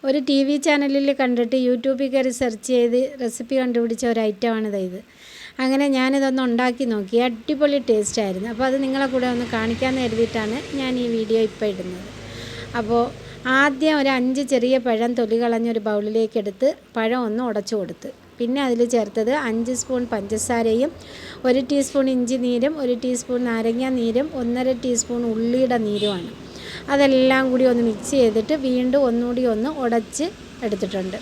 ഒരു TV ചാനലിൽ കണ്ടിട്ട് യൂട്യൂബിൽ കയറി സെർച്ച് ചെയ്ത് റെസിപ്പി കണ്ടുപിടിച്ച ഒരു ഐറ്റമാണിത്. അങ്ങനെ ഞാനിതൊന്ന് ഉണ്ടാക്കി നോക്കി. അടിപൊളി ടേസ്റ്റായിരുന്നു. അപ്പോൾ അത് നിങ്ങളെ കൂടെ ഒന്ന് കാണിക്കാമെന്ന് കരുതിയിട്ടാണ് ഞാൻ ഈ വീഡിയോ ഇപ്പോൾ ഇടുന്നത്. അപ്പോൾ ആദ്യം ഒരു 5 ചെറിയ പഴം തൊലി കളഞ്ഞൊരു ബൗളിലേക്ക് എടുത്ത് പഴം ഒന്ന് ഉടച്ചു കൊടുത്ത്, പിന്നെ അതിൽ ചേർത്തത് 5 സ്പൂൺ പഞ്ചസാരയും 1 ടീസ്പൂൺ ഇഞ്ചി നീരും 1 ടീസ്പൂൺ നാരങ്ങ നീരും 1.5 ടീസ്പൂൺ ഉള്ളിയുടെ നീരുമാണ്. അതെല്ലാം കൂടി ഒന്ന് മിക്സ് ചെയ്തിട്ട് വീണ്ടും ഒന്നുകൂടി ഒന്ന് ഉടച്ച് എടുത്തിട്ടുണ്ട്.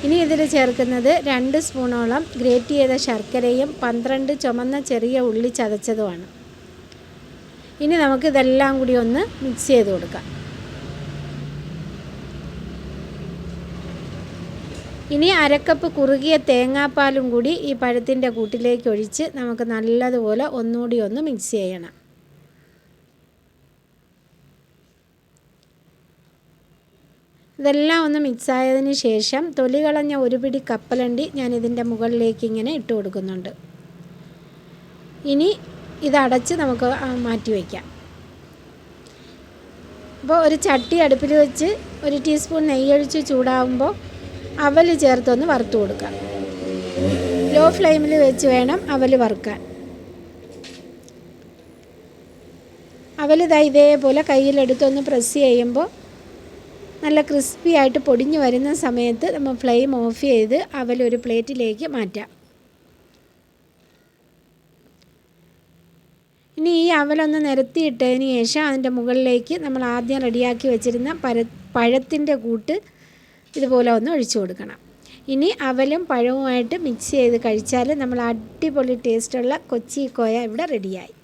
ഇനി ഇതിൽ ചേർക്കുന്നത് 2 സ്പൂണോളം ഗ്രേറ്റ് ചെയ്ത ശർക്കരയും 12 ചുമന്ന ചെറിയ ഉള്ളി ചതച്ചതുമാണ്. ഇനി നമുക്ക് ഇതെല്ലാം കൂടി ഒന്ന് മിക്സ് ചെയ്ത് കൊടുക്കാം. ഇനി 1/2 കപ്പ് കുറുകിയ തേങ്ങാപ്പാലും കൂടി ഈ പഴത്തിൻ്റെ കൂട്ടിലേക്ക് ഒഴിച്ച് നമുക്ക് നല്ലതുപോലെ ഒന്നുകൂടി ഒന്ന് മിക്സ് ചെയ്യണം. ഇതെല്ലാം ഒന്ന് മിക്സായതിന് ശേഷം തൊലി കളഞ്ഞ ഒരു പിടി കപ്പലണ്ടി ഞാൻ ഇതിൻ്റെ മുകളിലേക്ക് ഇങ്ങനെ ഇട്ട് കൊടുക്കുന്നുണ്ട്. ഇനി ഇതടച്ച് നമുക്ക് മാറ്റി വയ്ക്കാം. അപ്പോൾ ഒരു ചട്ടി അടുപ്പിൽ വെച്ച് 1 ടീസ്പൂൺ നെയ്യൊഴിച്ച് ചൂടാകുമ്പോൾ അവൽ ചേർത്തൊന്ന് വറുത്ത് കൊടുക്കാം. ലോ ഫ്ലെയിമിൽ വെച്ച് വേണം അവൽ വറുക്കാൻ. അവൽ ഇതേപോലെ കയ്യിലെടുത്തൊന്ന് പ്രസ് ചെയ്യുമ്പോൾ നല്ല ക്രിസ്പി ആയിട്ട് പൊടിഞ്ഞു വരുന്ന സമയത്ത് നമ്മൾ ഫ്ലെയിം ഓഫ് ചെയ്ത് അവൽ ഒരു പ്ലേറ്റിലേക്ക് മാറ്റാം. ഇനി ഈ അവലൊന്ന് നിരത്തിയിട്ടതിന് ശേഷം അതിൻ്റെ മുകളിലേക്ക് നമ്മൾ ആദ്യം റെഡിയാക്കി വെച്ചിരുന്ന പഴത്തിൻ്റെ കൂട്ട് ഇതുപോലെ ഒന്ന് ഒഴിച്ചു കൊടുക്കണം. ഇനി അവലും പഴവുമായിട്ട് മിക്സ് ചെയ്ത് കഴിച്ചാൽ നമ്മൾ അടിപൊളി ടേസ്റ്റുള്ള കൊച്ചി കോയ ഇവിടെ റെഡിയായി.